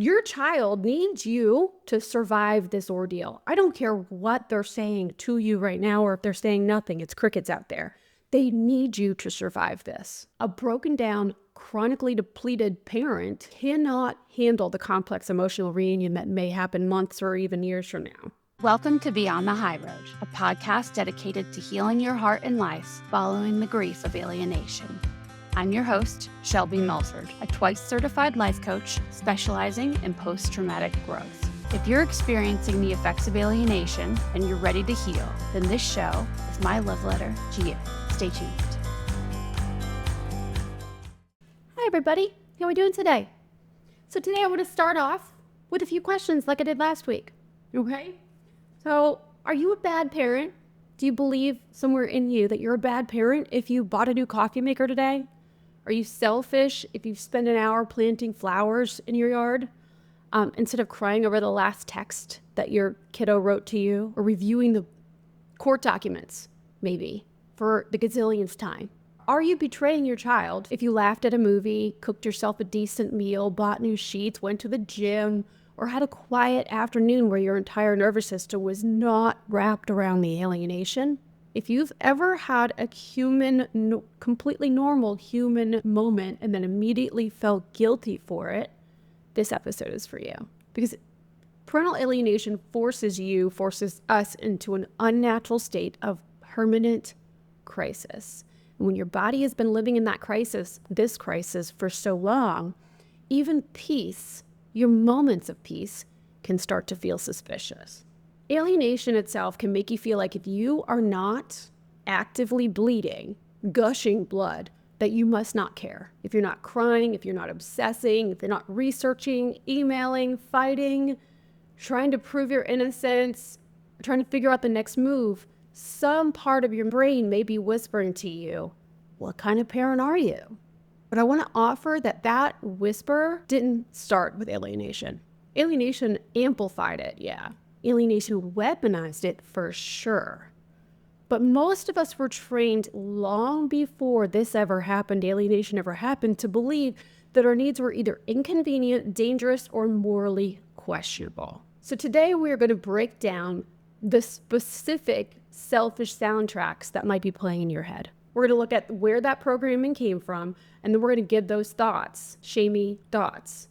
Your child needs you to survive this ordeal. I don't care what they're saying to you right now, or if they're saying nothing, it's crickets out there. They need you to survive this. A broken down, chronically depleted parent cannot handle the complex emotional reunion that may happen months or even years from now. Welcome to Beyond the High Road, a podcast dedicated to healing your heart and life following the grief of alienation. I'm your host, Shelby Melford, a twice certified life coach specializing in post-traumatic growth. If you're experiencing the effects of alienation and you're ready to heal, then this show is my love letter to you. Stay tuned. Hi, everybody. How are we doing today? So today I want to start off with a few questions like I did last week. Okay? So, are you a bad parent? Do you believe somewhere in you that you're a bad parent if you bought a new coffee maker today? Are you selfish if you spend an hour planting flowers in your yard instead of crying over the last text that your kiddo wrote to you, or reviewing the court documents, maybe, for the gazillionth time? Are you betraying your child if you laughed at a movie, cooked yourself a decent meal, bought new sheets, went to the gym, or had a quiet afternoon where your entire nervous system was not wrapped around the alienation? If you've ever had a completely normal human moment and then immediately felt guilty for it, this episode is for you. Because parental alienation forces us into an unnatural state of permanent crisis. And when your body has been living in this crisis for so long, even peace, your moments of peace, can start to feel suspicious. Alienation itself can make you feel like if you are not actively bleeding, gushing blood, that you must not care. If you're not crying, if you're not obsessing, if you're not researching, emailing, fighting, trying to prove your innocence, trying to figure out the next move, some part of your brain may be whispering to you, what kind of parent are you? But I want to offer that whisper didn't start with alienation. Alienation amplified it, yeah. Alienation weaponized it for sure. But most of us were trained long before this ever happened, alienation ever happened, to believe that our needs were either inconvenient, dangerous, or morally questionable. So today we're going to break down the specific selfish soundtracks that might be playing in your head. We're going to look at where that programming came from, and then we're going to give those thoughts, shamey thoughts,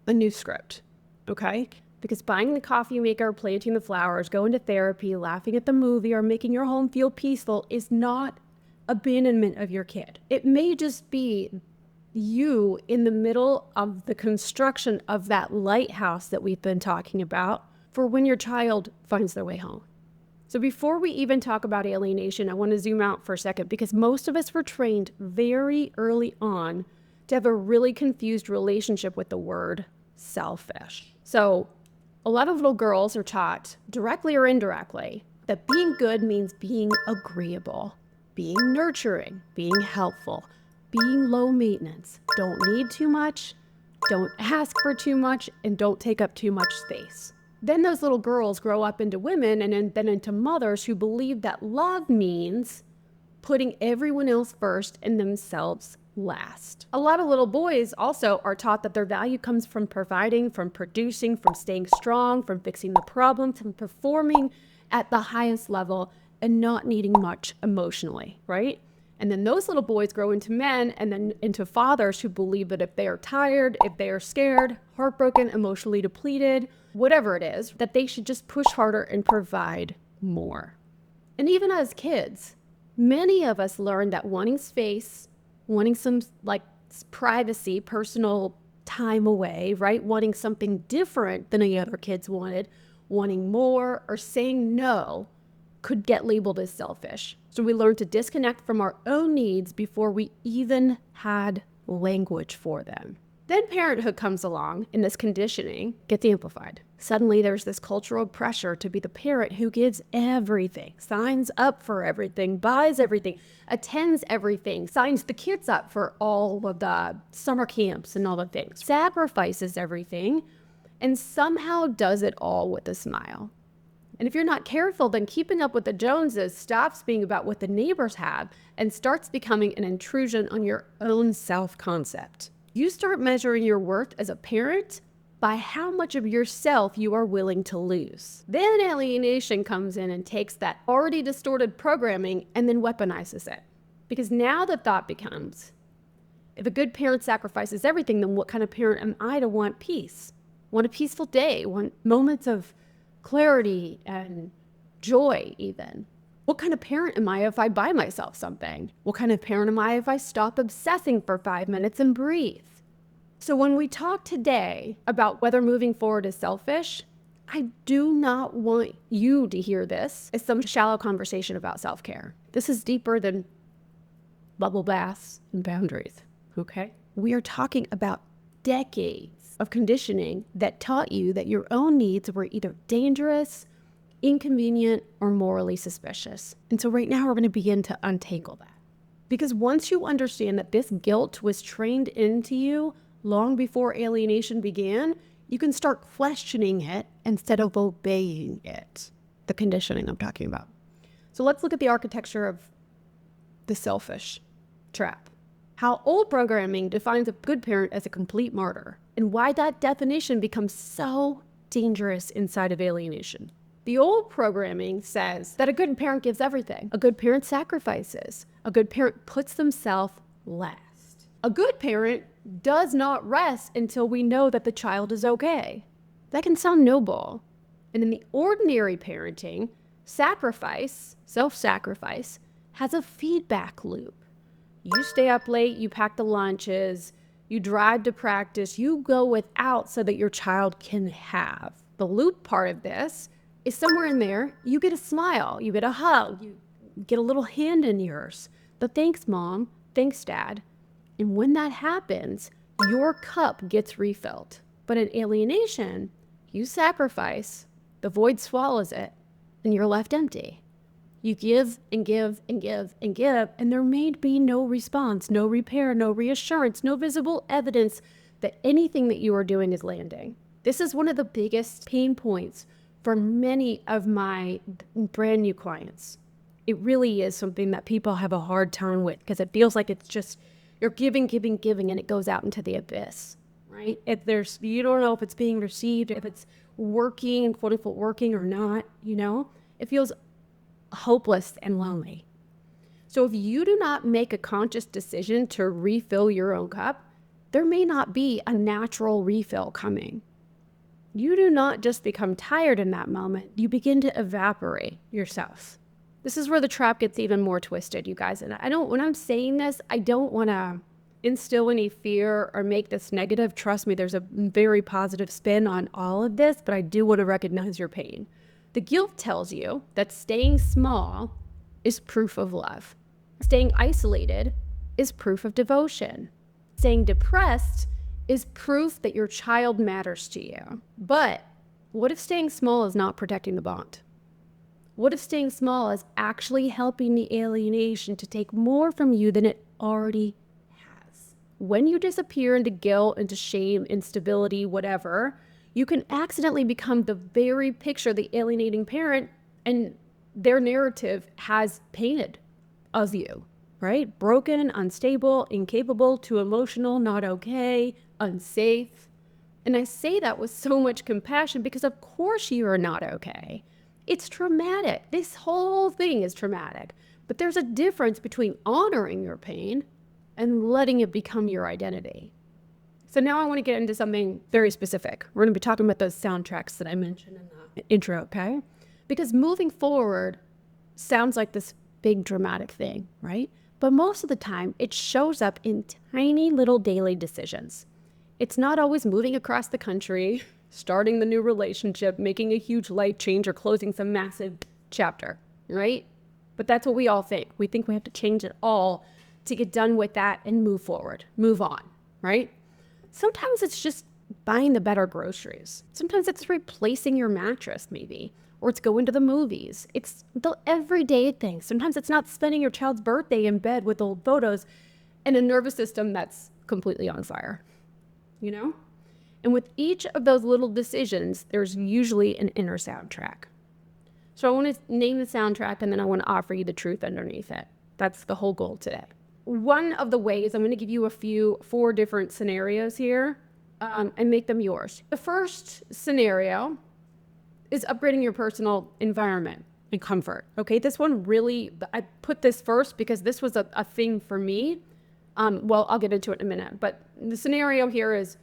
a new script, okay? Because buying the coffee maker, planting the flowers, going to therapy, laughing at the movie, or making your home feel peaceful is not abandonment of your kid. It may just be you in the middle of the construction of that lighthouse that we've been talking about for when your child finds their way home. So before we even talk about alienation, I want to zoom out for a second, because most of us were trained very early on to have a really confused relationship with the word selfish. So a lot of little girls are taught, directly or indirectly, that being good means being agreeable, being nurturing, being helpful, being low maintenance. Don't need too much, don't ask for too much, and don't take up too much space. Then those little girls grow up into women and then into mothers who believe that love means putting everyone else first and themselves last. A lot of little boys also are taught that their value comes from providing, from producing, from staying strong, from fixing the problem, from performing at the highest level and not needing much emotionally, right? And then those little boys grow into men and then into fathers who believe that if they are tired, if they are scared, heartbroken, emotionally depleted, whatever it is, that they should just push harder and provide more. And even as kids, many of us learned that wanting space, wanting some privacy, personal time away, right? Wanting something different than the other kids wanted, wanting more, or saying no could get labeled as selfish. So we learned to disconnect from our own needs before we even had language for them. Then parenthood comes along, and this conditioning gets amplified. Suddenly there's this cultural pressure to be the parent who gives everything, signs up for everything, buys everything, attends everything, signs the kids up for all of the summer camps and all the things, sacrifices everything, and somehow does it all with a smile. And if you're not careful, then keeping up with the Joneses stops being about what the neighbors have and starts becoming an intrusion on your own self-concept. You start measuring your worth as a parent by how much of yourself you are willing to lose. Then alienation comes in and takes that already distorted programming and then weaponizes it. Because now the thought becomes, if a good parent sacrifices everything, then what kind of parent am I to want peace? Want a peaceful day? Want moments of clarity and joy even? What kind of parent am I if I buy myself something? What kind of parent am I if I stop obsessing for 5 minutes and breathe? So when we talk today about whether moving forward is selfish, I do not want you to hear this as some shallow conversation about self-care. This is deeper than bubble baths and boundaries, okay? We are talking about decades of conditioning that taught you that your own needs were either dangerous, inconvenient, or morally suspicious. And so right now we're going to begin to untangle that. Because once you understand that this guilt was trained into you long before alienation began, you can start questioning it instead of obeying it. The conditioning I'm talking about. So let's look at the architecture of the selfish trap. How old programming defines a good parent as a complete martyr, and why that definition becomes so dangerous inside of alienation. The old programming says that a good parent gives everything. A good parent sacrifices. A good parent puts themselves last. A good parent does not rest until we know that the child is okay. That can sound noble. And in the ordinary parenting, sacrifice, self-sacrifice, has a feedback loop. You stay up late, you pack the lunches, you drive to practice, you go without so that your child can have. The loop part of this is somewhere in there, you get a smile, you get a hug, you get a little hand in yours. The thanks, Mom, thanks, Dad. And when that happens, your cup gets refilled. But in alienation, you sacrifice, the void swallows it, and you're left empty. You give and give and give and give, and there may be no response, no repair, no reassurance, no visible evidence that anything that you are doing is landing. This is one of the biggest pain points for many of my brand new clients. It really is something that people have a hard time with because it feels like it's just you're giving, giving, giving, and it goes out into the abyss, right? You don't know if it's being received, if it's working, quote unquote, working or not, it feels hopeless and lonely. So if you do not make a conscious decision to refill your own cup, there may not be a natural refill coming. You do not just become tired in that moment, you begin to evaporate yourself. This is where the trap gets even more twisted, you guys. And when I'm saying this, I don't want to instill any fear or make this negative. Trust me, there's a very positive spin on all of this, but I do want to recognize your pain. The guilt tells you that staying small is proof of love. Staying isolated is proof of devotion. Staying depressed is proof that your child matters to you. But what if staying small is not protecting the bond? What if staying small is actually helping the alienation to take more from you than it already has? When you disappear into guilt, into shame, instability, whatever, you can accidentally become the very picture the alienating parent and their narrative has painted of you, right? Broken, unstable, incapable, too emotional, not okay, unsafe. And I say that with so much compassion because of course you are not okay. It's traumatic. This whole thing is traumatic. But there's a difference between honoring your pain and letting it become your identity. So now I want to get into something very specific. We're going to be talking about those soundtracks that I mentioned in the intro, okay? Because moving forward sounds like this big dramatic thing, right? But most of the time, it shows up in tiny little daily decisions. It's not always moving across the country, starting the new relationship, making a huge life change, or closing some massive chapter, right? But that's what we all think. We think we have to change it all to get done with that and move forward, move on, right? Sometimes it's just buying the better groceries. Sometimes it's replacing your mattress, maybe, or it's going to the movies. It's the everyday thing. Sometimes it's not spending your child's birthday in bed with old photos and a nervous system that's completely on fire, And with each of those little decisions, there's usually an inner soundtrack. So I want to name the soundtrack, and then I want to offer you the truth underneath it. That's the whole goal today. One of the ways, I'm going to give you 4 different scenarios here and make them yours. The first scenario is upgrading your personal environment and comfort. Okay, this one really, I put this first because this was a thing for me. Well, I'll get into it in a minute, but the scenario here is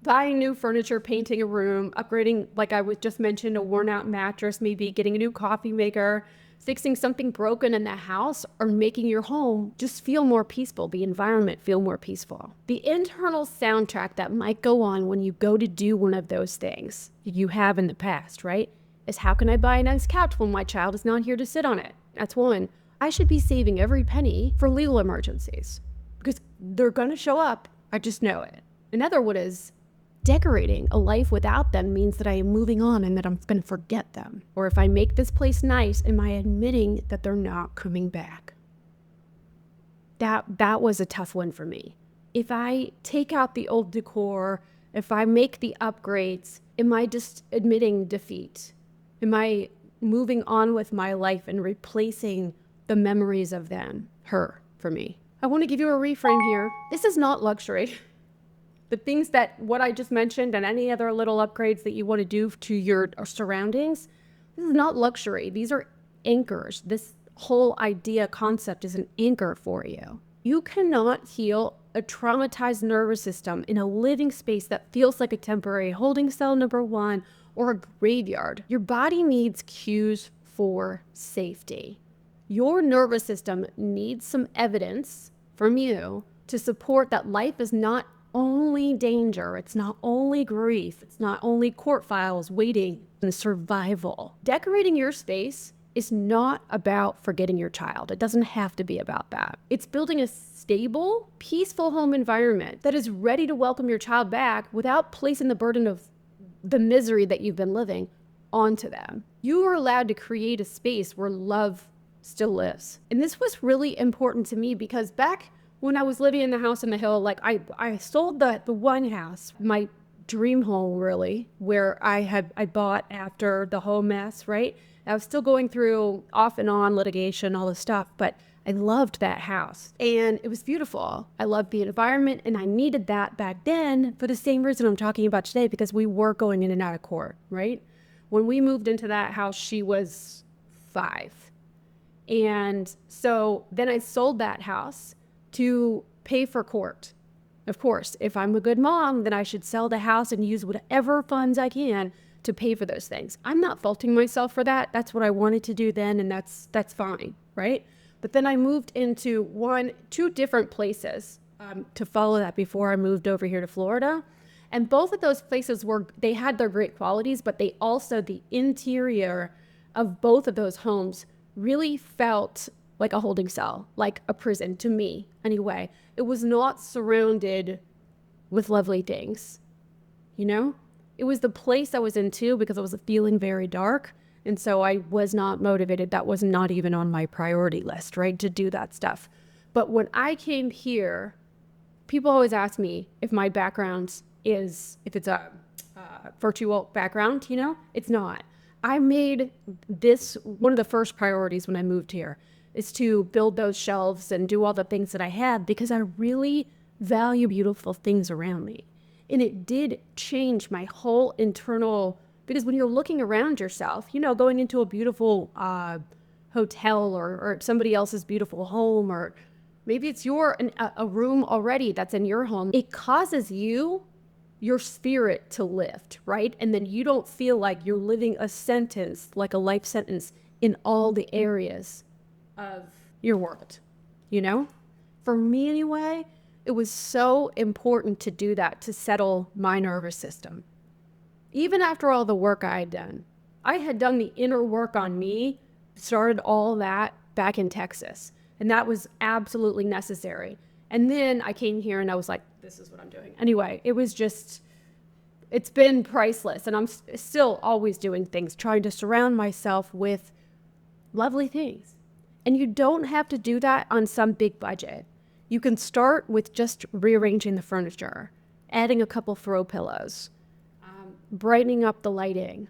buying new furniture, painting a room, upgrading, like I was just mentioned, a worn out mattress, maybe getting a new coffee maker, fixing something broken in the house, or making your home just feel more peaceful, the environment feel more peaceful. The internal soundtrack that might go on when you go to do one of those things you have in the past, right? Is how can I buy a nice couch when my child is not here to sit on it? That's one. I should be saving every penny for legal emergencies because they're going to show up. I just know it. Another one is decorating a life without them means that I am moving on and that I'm going to forget them. Or if I make this place nice, am I admitting that they're not coming back? That was a tough one for me. If I take out the old decor, if I make the upgrades, am I just admitting defeat? Am I moving on with my life and replacing the memories of them, her, for me? I want to give you a reframe here. This is not luxury. The things that, what I just mentioned and any other little upgrades that you want to do to your surroundings, this is not luxury. These are anchors. This whole idea concept is an anchor for you. You cannot heal a traumatized nervous system in a living space that feels like a temporary holding cell number 1 or a graveyard. Your body needs cues for safety. Your nervous system needs some evidence from you to support that life is not only danger, it's not only grief, it's not only court files waiting and survival. Decorating your space is not about forgetting your child. It doesn't have to be about that. It's building a stable, peaceful home environment that is ready to welcome your child back without placing the burden of the misery that you've been living onto them. You are allowed to create a space where love still lives. And this was really important to me because back when I was living in the house in the hill, like I sold the one house, my dream home really, where I bought after the whole mess, right? I was still going through off and on litigation, all this stuff, but I loved that house and it was beautiful. I loved the environment and I needed that back then for the same reason I'm talking about today, because we were going in and out of court, right? When we moved into that house, she was 5. And so then I sold that house to pay for court. Of course, if I'm a good mom, then I should sell the house and use whatever funds I can to pay for those things. I'm not faulting myself for that. That's what I wanted to do then, and that's fine, right? But then I moved into 2 different places to follow that before I moved over here to Florida. And both of those places they had their great qualities, but they also, the interior of both of those homes really felt like a holding cell, like a prison to me anyway. It was not surrounded with lovely things, you know? It was the place I was in too, because I was feeling very dark. And so I was not motivated. That was not even on my priority list, right? To do that stuff. But when I came here, people always ask me if my background if it's a virtual background, you know? It's not. I made this one of the first priorities when I moved here, is to build those shelves and do all the things that I had because I really value beautiful things around me. And it did change my whole internal, because when you're looking around yourself, you know, going into a beautiful hotel or somebody else's beautiful home, or maybe it's a room already that's in your home, it causes your spirit to lift, right? And then you don't feel like you're living a sentence, like a life sentence in all the areas of your world, you know? For me anyway, it was so important to do that, to settle my nervous system. Even after all the work I had done the inner work on me, started all that back in Texas. And that was absolutely necessary. And then I came here and I was like, this is what I'm doing. Anyway, it's been priceless. And I'm still always doing things, trying to surround myself with lovely things. And you don't have to do that on some big budget. You can start with just rearranging the furniture, adding a couple throw pillows, brightening up the lighting,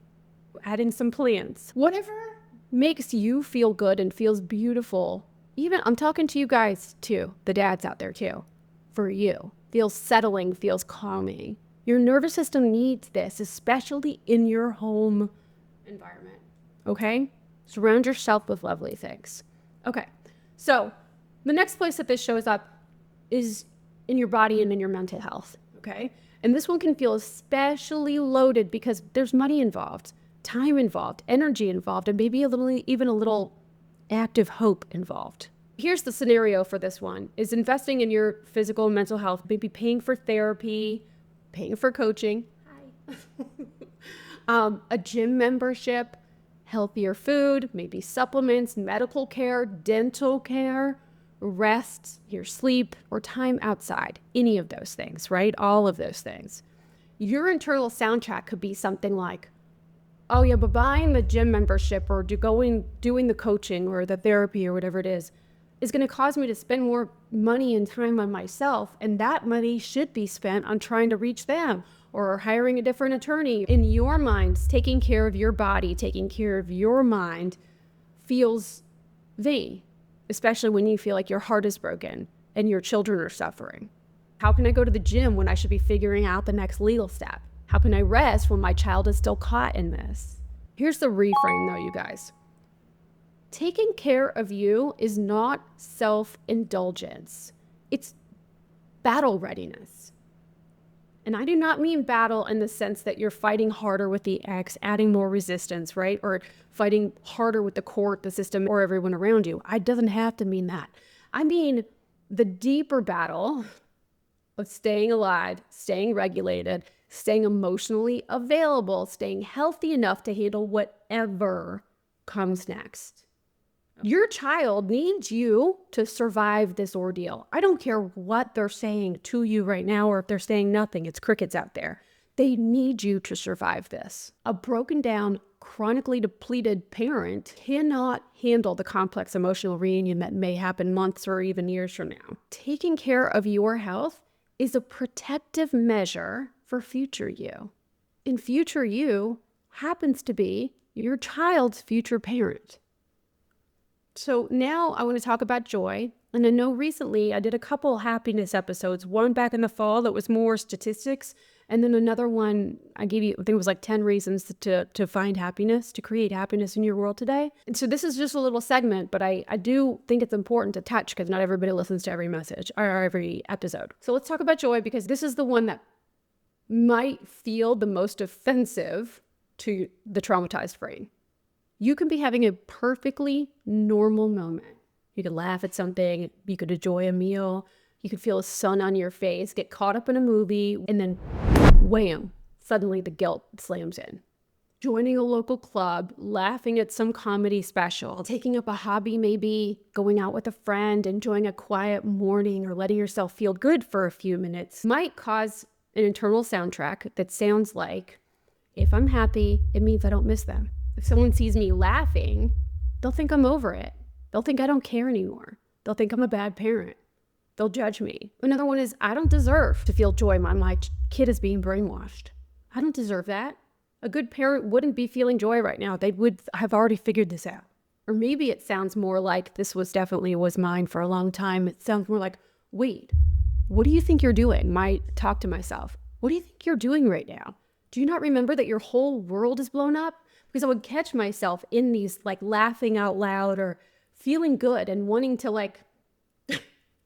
adding some plants, whatever makes you feel good and feels beautiful. Even I'm talking to you guys too, the dads out there too, for you. Feels settling, feels calming. Your nervous system needs this, especially in your home environment. Okay? Surround yourself with lovely things. Okay. So the next place that this shows up is in your body and in your mental health. Okay? And this one can feel especially loaded because there's money involved, time involved, energy involved, and maybe even a little active hope involved. Here's the scenario for this one, is investing in your physical and mental health, maybe paying for therapy, paying for coaching, a gym membership, healthier food, maybe supplements, medical care, dental care, rest, your sleep, or time outside. Any of those things, right? All of those things. Your internal soundtrack could be something like, oh yeah, but buying the gym membership or doing the coaching or the therapy or whatever it is going to cause me to spend more money and time on myself. And that money should be spent on trying to reach them or hiring a different attorney. In your minds, taking care of your body, taking care of your mind feels vain, especially when you feel like your heart is broken and your children are suffering. How can I go to the gym when I should be figuring out the next legal step? How can I rest when my child is still caught in this? Here's the reframe though, you guys. Taking care of you is not self-indulgence. It's battle readiness. And I do not mean battle in the sense that you're fighting harder with the ex, adding more resistance, right? Or fighting harder with the court, the system, or everyone around you. It doesn't have to mean that. I mean the deeper battle of staying alive, staying regulated, staying emotionally available, staying healthy enough to handle whatever comes next. Your child needs you to survive this ordeal. I don't care what they're saying to you right now or if they're saying nothing. It's crickets out there. They need you to survive this. A broken down, chronically depleted parent cannot handle the complex emotional reunion that may happen months or even years from now. Taking care of your health is a protective measure for future you. And future you happens to be your child's future parent. So now I want to talk about joy. And I know recently I did a couple happiness episodes, one back in the fall that was more statistics, and then another one I gave you, I think it was like 10 reasons to find happiness, to create happiness in your world today. And so this is just a little segment, but I do think it's important to touch because not everybody listens to every message or every episode. So let's talk about joy because this is the one that might feel the most offensive to the traumatized brain. You can be having a perfectly normal moment. You could laugh at something, you could enjoy a meal, you could feel a sun on your face, get caught up in a movie, and then wham, suddenly the guilt slams in. Joining a local club, laughing at some comedy special, taking up a hobby maybe, going out with a friend, enjoying a quiet morning, or letting yourself feel good for a few minutes might cause an internal soundtrack that sounds like, if I'm happy, it means I don't miss them. If someone sees me laughing, they'll think I'm over it. They'll think I don't care anymore. They'll think I'm a bad parent. They'll judge me. Another one is, I don't deserve to feel joy when my kid is being brainwashed. I don't deserve that. A good parent wouldn't be feeling joy right now. They would have already figured this out. Or maybe it sounds more like this was mine for a long time. It sounds more like, wait, what do you think you're doing? Might talk to myself. What do you think you're doing right now? Do you not remember that your whole world is blown up? Because I would catch myself in these like laughing out loud or feeling good and wanting to like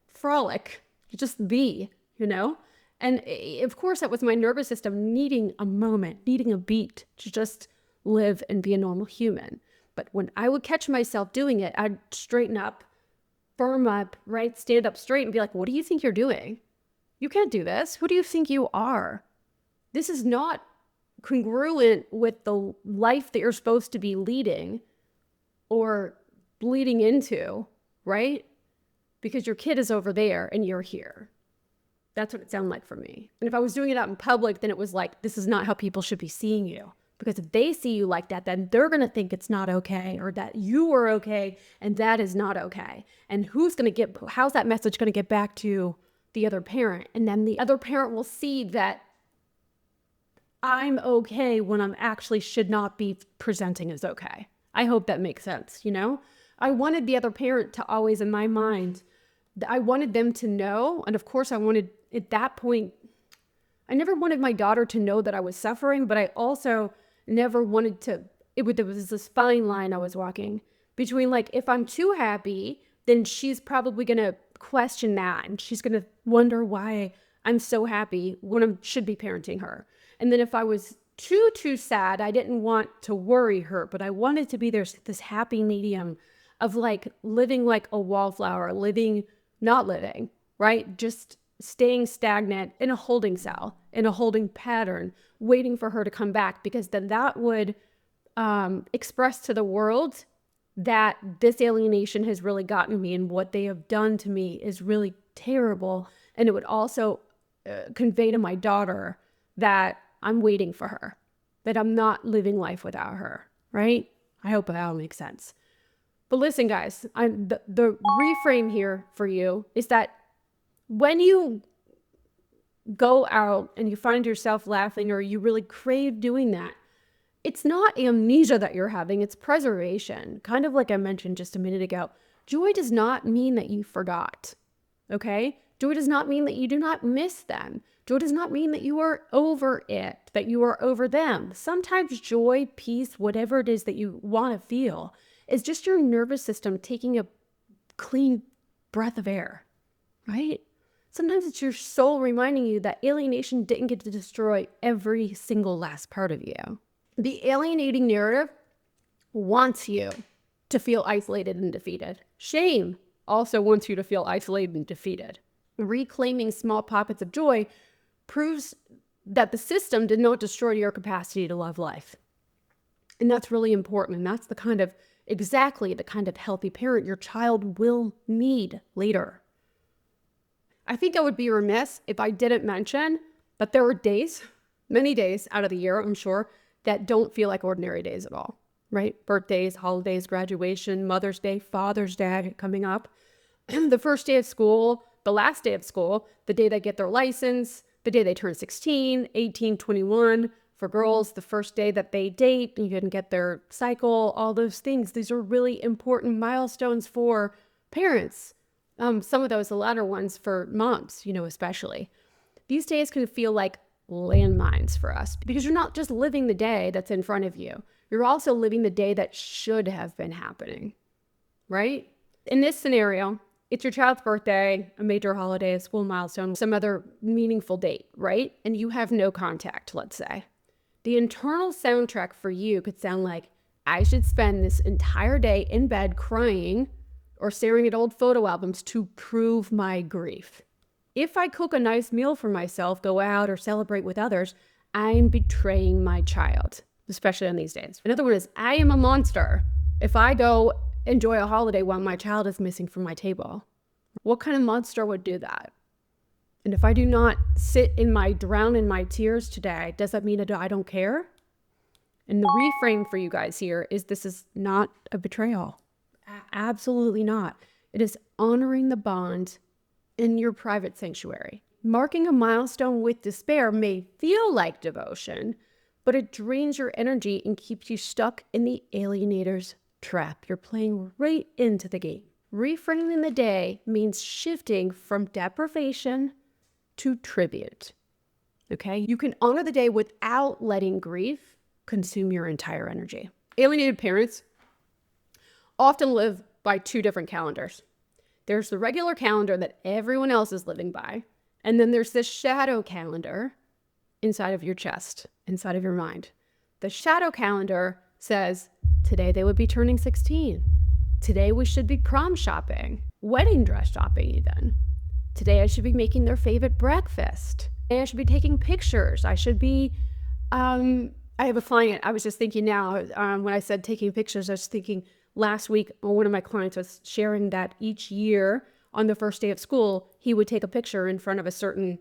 frolic, just be, you know? And of course that was my nervous system needing a moment, needing a beat to just live and be a normal human. But when I would catch myself doing it, I'd straighten up, firm up, right? Stand up straight and be like, what do you think you're doing? You can't do this. Who do you think you are? This is not congruent with the life that you're supposed to be leading or bleeding into, right? Because your kid is over there and you're here. That's what it sounded like for me. And if I was doing it out in public, then it was like, this is not how people should be seeing you. Because if they see you like that, then they're going to think it's not okay or that you are okay and that is not okay. And how's that message going to get back to the other parent? And then the other parent will see that I'm okay when I'm actually should not be presenting as okay. I hope that makes sense, you know? I wanted the other parent to always, in my mind, I wanted them to know. And of course I wanted, at that point, I never wanted my daughter to know that I was suffering, but I also never wanted to, there was this fine line I was walking between like, if I'm too happy, then she's probably going to question that. And she's going to wonder why I'm so happy when I should be parenting her. And then if I was too sad, I didn't want to worry her, but I wanted to be this happy medium of like living like a wallflower, not living, right? Just staying stagnant in a holding cell, in a holding pattern, waiting for her to come back, because then that would express to the world that this alienation has really gotten me and what they have done to me is really terrible. And it would also convey to my daughter that I'm waiting for her, that I'm not living life without her, right? I hope that all makes sense. But listen, guys, the reframe here for you is that when you go out and you find yourself laughing or you really crave doing that, it's not amnesia that you're having, it's preservation. Kind of like I mentioned just a minute ago, joy does not mean that you forgot, okay? Joy does not mean that you do not miss them. Joy does not mean that you are over it, that you are over them. Sometimes joy, peace, whatever it is that you want to feel, is just your nervous system taking a clean breath of air, right? Sometimes it's your soul reminding you that alienation didn't get to destroy every single last part of you. The alienating narrative wants you to feel isolated and defeated. Shame also wants you to feel isolated and defeated. Reclaiming small pockets of joy proves that the system did not destroy your capacity to love life. And that's really important. And that's exactly the kind of healthy parent your child will need later. I think I would be remiss if I didn't mention that there are days, many days out of the year, I'm sure, that don't feel like ordinary days at all, right? Birthdays, holidays, graduation, Mother's Day, Father's Day coming up, the first day of school, the last day of school, the day they get their license, the day they turn 16, 18, 21. For girls, the first day that they date, you can get their cycle, all those things. These are really important milestones for parents. Some of those, the latter ones for moms, especially. These days can feel like landmines for us because you're not just living the day that's in front of you. You're also living the day that should have been happening, right? In this scenario, it's your child's birthday, a major holiday, a school milestone, some other meaningful date, right? And you have no contact, let's say. The internal soundtrack for you could sound like, I should spend this entire day in bed crying or staring at old photo albums to prove my grief. If I cook a nice meal for myself, go out or celebrate with others, I'm betraying my child, especially on these days. Another one is, I am a monster if I go enjoy a holiday while my child is missing from my table. What kind of monster would do that? And if I do not drown in my tears today, does that mean that I don't care? And the reframe for you guys here is this is not a betrayal. Absolutely not. It is honoring the bond in your private sanctuary. Marking a milestone with despair may feel like devotion, but it drains your energy and keeps you stuck in the alienator's trap. You're playing right into the game. Reframing the day means shifting from deprivation to tribute. Okay? You can honor the day without letting grief consume your entire energy. Alienated parents often live by two different calendars. There's the regular calendar that everyone else is living by, and then there's this shadow calendar inside of your chest, inside of your mind. The shadow calendar says, today they would be turning 16. Today we should be prom shopping, wedding dress shopping even. Today I should be making their favorite breakfast. Today I should be taking pictures. I should be, I have a client, I was just thinking now, when I said taking pictures, I was thinking last week, one of my clients was sharing that each year on the first day of school, he would take a picture in front of a certain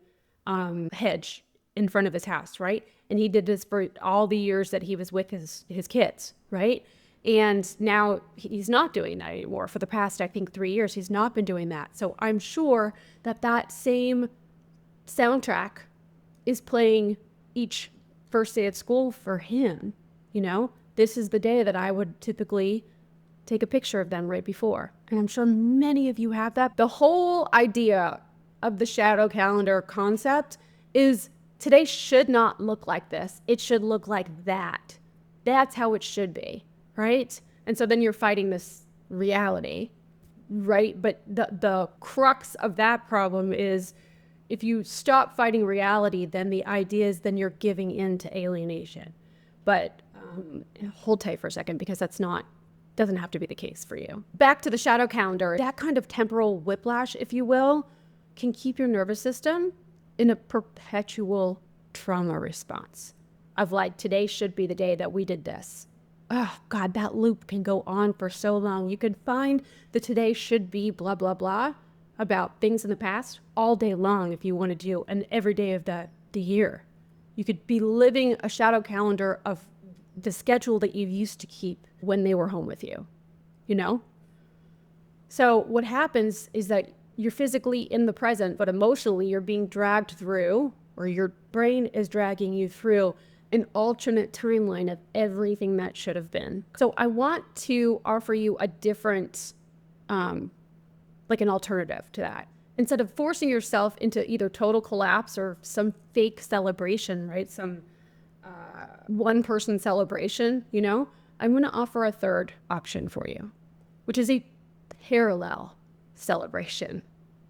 hedge in front of his house, right? And he did this for all the years that he was with his kids, right? And now he's not doing that anymore. For the past, I think, 3 years, he's not been doing that. So I'm sure that same soundtrack is playing each first day of school for him. This is the day that I would typically take a picture of them right before. And I'm sure many of you have that. The whole idea of the shadow calendar concept is Today should not look like this. It should look like that. That's how it should be, right? And so then you're fighting this reality, right? But the crux of that problem is if you stop fighting reality, then the idea is then you're giving in to alienation. But hold tight for a second, because doesn't have to be the case for you. Back to the shadow calendar, that kind of temporal whiplash, if you will, can keep your nervous system in a perpetual trauma response of like, today should be the day that we did this. Oh God, that loop can go on for so long. You could find the today should be blah, blah, blah about things in the past all day long if you want to do, and every day of the year. You could be living a shadow calendar of the schedule that you used to keep when they were home with you, you know? So what happens is that you're physically in the present, but emotionally you're being dragged through, or your brain is dragging you through an alternate timeline of everything that should have been. So I want to offer you a different, like an alternative to that. Instead of forcing yourself into either total collapse or some fake celebration, right? Some one-person celebration, you know? I'm going to offer a third option for you, which is a parallel celebration.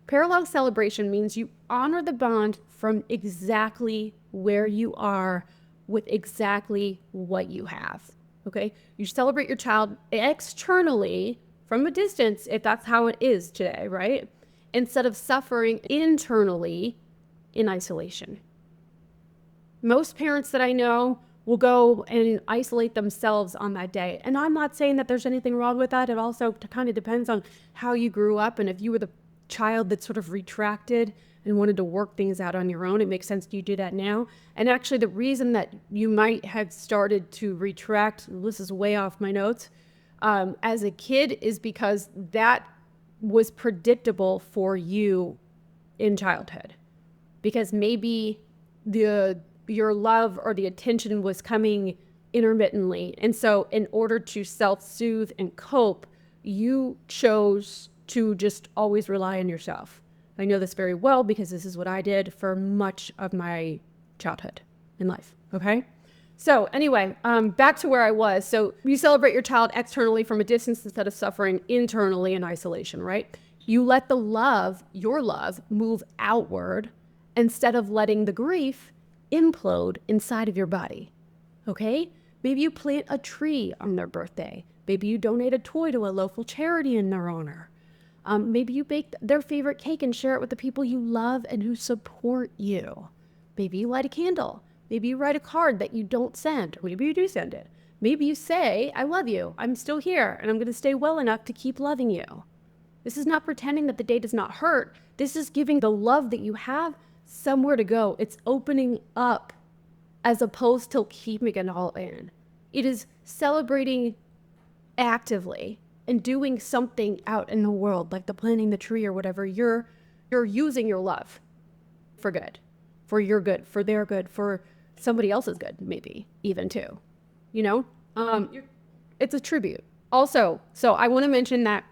Parallel celebration means you honor the bond from exactly where you are with exactly what you have, okay? You celebrate your child externally from a distance, if that's how it is today, right? Instead of suffering internally in isolation. Most parents that I know will go and isolate themselves on that day. And I'm not saying that there's anything wrong with that. It also kind of depends on how you grew up. And if you were the child that sort of retracted and wanted to work things out on your own, it makes sense you do that now. And actually the reason that you might have started to retract, this is way off my notes, as a kid is because that was predictable for you in childhood. Because maybe your love or the attention was coming intermittently. And so in order to self-soothe and cope, you chose to just always rely on yourself. I know this very well because this is what I did for much of my childhood in life, okay? So anyway, back to where I was. So you celebrate your child externally from a distance instead of suffering internally in isolation, right? You let the love, your love, move outward instead of letting the grief implode inside of your body, okay? Maybe you plant a tree on their birthday. Maybe you donate a toy to a local charity in their honor. Maybe you bake their favorite cake and share it with the people you love and who support you. Maybe you light a candle. Maybe you write a card that you don't send. Maybe you do send it. Maybe you say, I love you. I'm still here and I'm going to stay well enough to keep loving you. This is not pretending that the day does not hurt. This is giving the love that you have somewhere to go. It's opening up as opposed to keeping it all in. It is celebrating actively and doing something out in the world, like the planting the tree or whatever. You're using your love for good, for your good, for their good, for somebody else's good, maybe even too, you know? It's a tribute. Also, so I want to mention that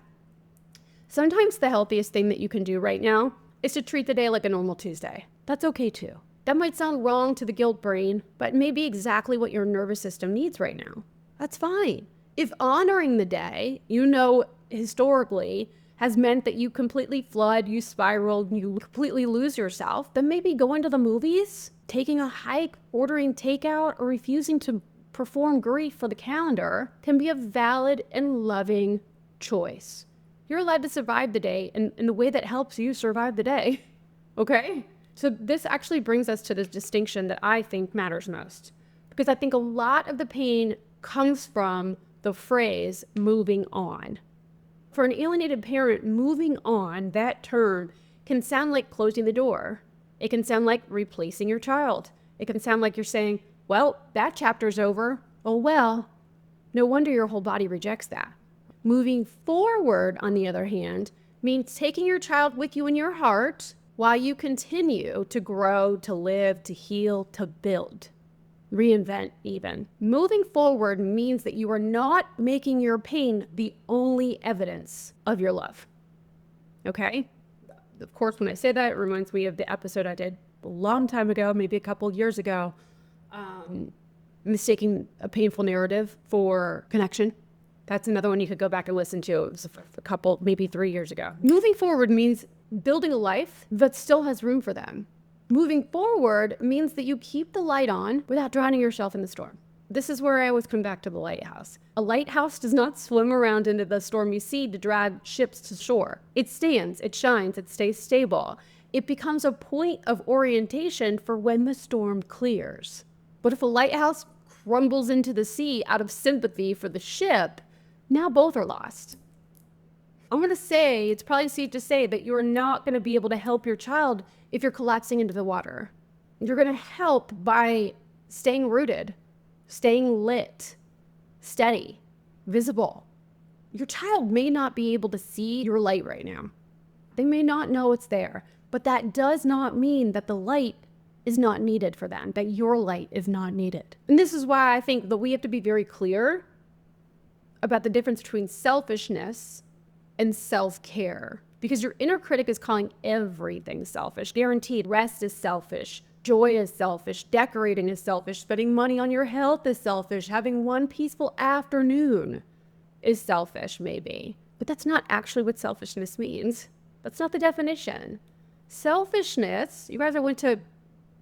sometimes the healthiest thing that you can do right now is to treat the day like a normal Tuesday. That's okay too. That might sound wrong to the guilt brain, but maybe exactly what your nervous system needs right now. That's fine. If honoring the day, you know, historically has meant that you completely flood, you spiral, you completely lose yourself, then maybe going to the movies, taking a hike, ordering takeout, or refusing to perform grief for the calendar can be a valid and loving choice. You're allowed to survive the day in the way that helps you survive the day, okay? So this actually brings us to the distinction that I think matters most, because I think a lot of the pain comes from the phrase moving on. For an alienated parent, moving on, that term can sound like closing the door. It can sound like replacing your child. It can sound like you're saying, well, that chapter's over. Oh, well, no wonder your whole body rejects that. Moving forward, on the other hand, means taking your child with you in your heart while you continue to grow, to live, to heal, to build, reinvent even. Moving forward means that you are not making your pain the only evidence of your love, okay? Of course, when I say that, it reminds me of the episode I did a long time ago, maybe a couple years ago, mistaking a painful narrative for connection. That's another one you could go back and listen to. It was a couple, maybe 3 years ago. Moving forward means building a life that still has room for them. Moving forward means that you keep the light on without drowning yourself in the storm. This is where I always come back to the lighthouse. A lighthouse does not swim around into the stormy sea to drag ships to shore. It stands, it shines, it stays stable. It becomes a point of orientation for when the storm clears. But if a lighthouse crumbles into the sea out of sympathy for the ship, now both are lost. I'm going to say, it's probably safe to say that you're not going to be able to help your child if you're collapsing into the water. You're going to help by staying rooted, staying lit, steady, visible. Your child may not be able to see your light right now. They may not know it's there, but that does not mean that the light is not needed for them, that your light is not needed. And this is why I think that we have to be very clear about the difference between selfishness and self-care, because your inner critic is calling everything selfish. Guaranteed, rest is selfish, joy is selfish, decorating is selfish, spending money on your health is selfish, having one peaceful afternoon is selfish, maybe. But that's not actually what selfishness means. That's not the definition. Selfishness, you guys, I went to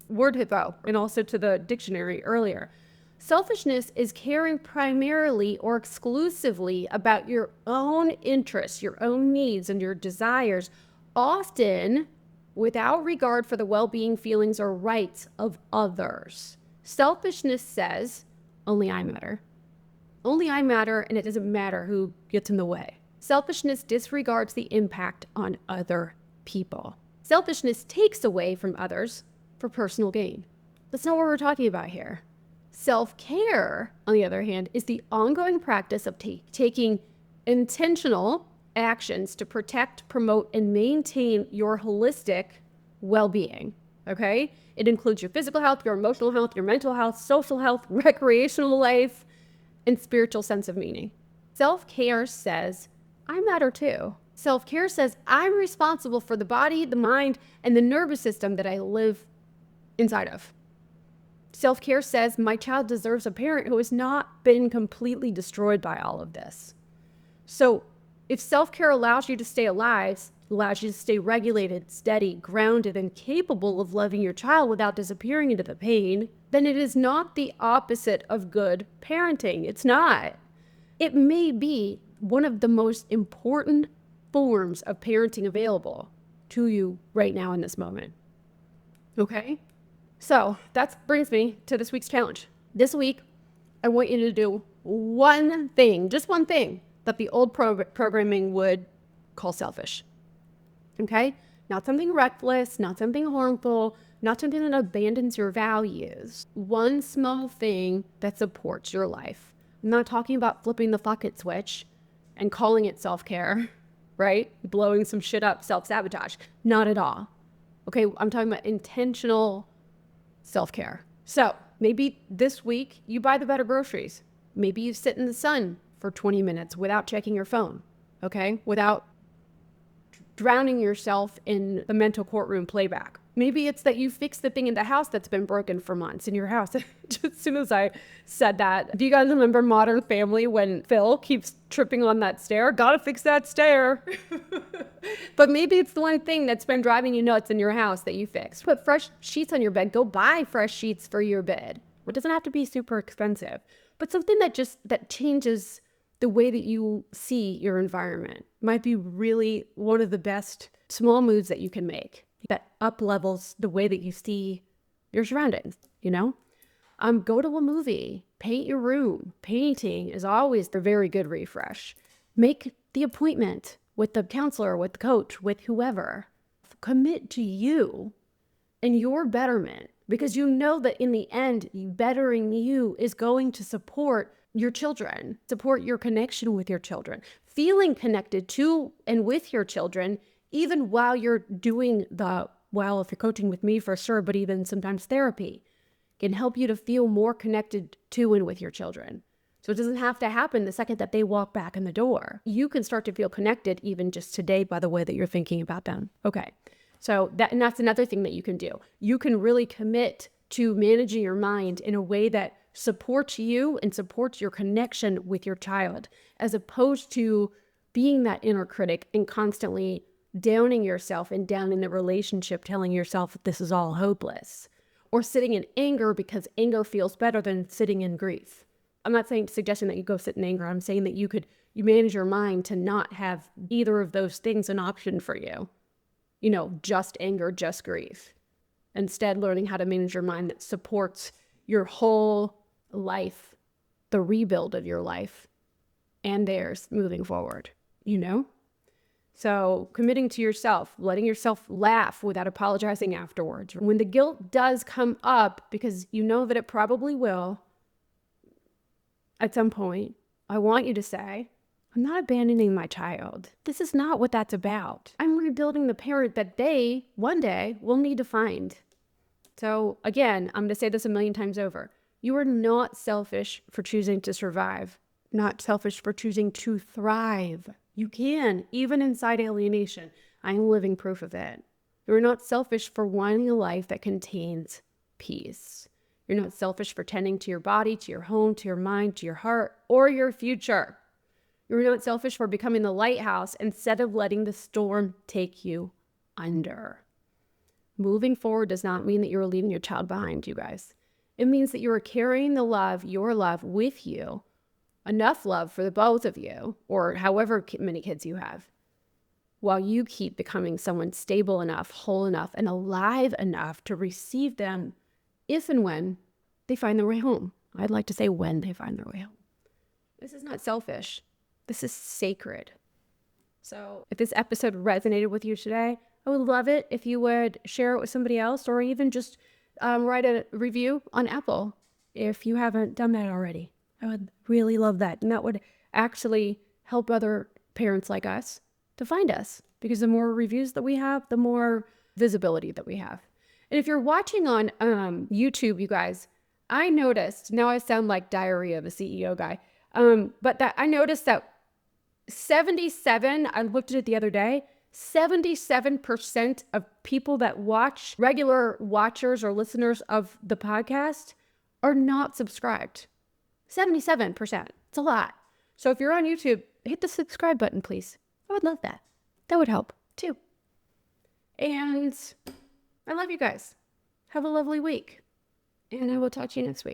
Word Hippo and also to the dictionary earlier. Selfishness is caring primarily or exclusively about your own interests, your own needs, and your desires, often without regard for the well-being, feelings, or rights of others. Selfishness says, only I matter. Only I matter, and it doesn't matter who gets in the way. Selfishness disregards the impact on other people. Selfishness takes away from others for personal gain. That's not what we're talking about here. Self-care, on the other hand, is the ongoing practice of taking intentional actions to protect, promote, and maintain your holistic well-being, okay? It includes your physical health, your emotional health, your mental health, social health, recreational life, and spiritual sense of meaning. Self-care says, I matter too. Self-care says, I'm responsible for the body, the mind, and the nervous system that I live inside of. Self-care says my child deserves a parent who has not been completely destroyed by all of this. So if self-care allows you to stay alive, allows you to stay regulated, steady, grounded, and capable of loving your child without disappearing into the pain, then it is not the opposite of good parenting. It's not. It may be one of the most important forms of parenting available to you right now in this moment. Okay? So that brings me to this week's challenge. This week, I want you to do one thing, just one thing, that the old programming would call selfish. Okay? Not something reckless, not something harmful, not something that abandons your values. One small thing that supports your life. I'm not talking about flipping the fuck it switch and calling it self-care, right? Blowing some shit up, self-sabotage. Not at all. Okay? I'm talking about intentional self-care. So maybe this week you buy the better groceries. Maybe you sit in the sun for 20 minutes without checking your phone, okay? Without drowning yourself in the mental courtroom playback. Maybe it's that you fix the thing in the house that's been broken for months in your house. Just as soon as I said that, do you guys remember Modern Family when Phil keeps tripping on that stair? Gotta fix that stair. But maybe it's the one thing that's been driving you nuts in your house that you fixed. Put fresh sheets on your bed. Go buy fresh sheets for your bed. It doesn't have to be super expensive, but something that changes the way that you see your environment might be really one of the best small moves that you can make that up levels the way that you see your surroundings, you know? Go to a movie, paint your room. Painting is always a very good refresh. Make the appointment with the counselor, with the coach, with whoever. Commit to you and your betterment, because you know that in the end, bettering you is going to support your children, support your connection with your children, feeling connected to and with your children, even while you're doing if you're coaching with me for sure, but even sometimes therapy can help you to feel more connected to and with your children. So it doesn't have to happen the second that they walk back in the door. You can start to feel connected even just today by the way that you're thinking about them. Okay. So that's another thing that you can do. You can really commit to managing your mind in a way that supports you and supports your connection with your child, as opposed to being that inner critic and constantly downing yourself and down in the relationship, telling yourself that this is all hopeless, or sitting in anger because anger feels better than sitting in grief. I'm not suggesting that you go sit in anger. I'm saying that you manage your mind to not have either of those things an option for you. Just anger, just grief. Instead, learning how to manage your mind that supports your whole life, the rebuild of your life and theirs moving forward, So committing to yourself, letting yourself laugh without apologizing afterwards. When the guilt does come up, because you know that it probably will at some point, I want you to say, I'm not abandoning my child. This is not what that's about. I'm rebuilding the parent that they, one day, will need to find. So again, I'm going to say this a million times over. You are not selfish for choosing to survive, not selfish for choosing to thrive. You can, even inside alienation. I'm living proof of it. You're not selfish for wanting a life that contains peace. You're not selfish for tending to your body, to your home, to your mind, to your heart, or your future. You're not selfish for becoming the lighthouse instead of letting the storm take you under. Moving forward does not mean that you're leaving your child behind, you guys. It means that you are carrying your love with you, enough love for the both of you, or however many kids you have, while you keep becoming someone stable enough, whole enough, and alive enough to receive them if and when they find their way home. I'd like to say when they find their way home. This is not selfish. This is sacred. So if this episode resonated with you today, I would love it if you would share it with somebody else, or even just write a review on Apple if you haven't done that already. I would really love that. And that would actually help other parents like us to find us, because the more reviews that we have, the more visibility that we have. And if you're watching on YouTube, you guys, I noticed, now I sound like Diary of a CEO guy, but that I noticed that 77, I looked at it the other day, 77% of people that watch, regular watchers or listeners of the podcast, are not subscribed. 77%. It's a lot. So if you're on YouTube, hit the subscribe button, please. I would love that. That would help too. And I love you guys. Have a lovely week. And I will talk to you next week.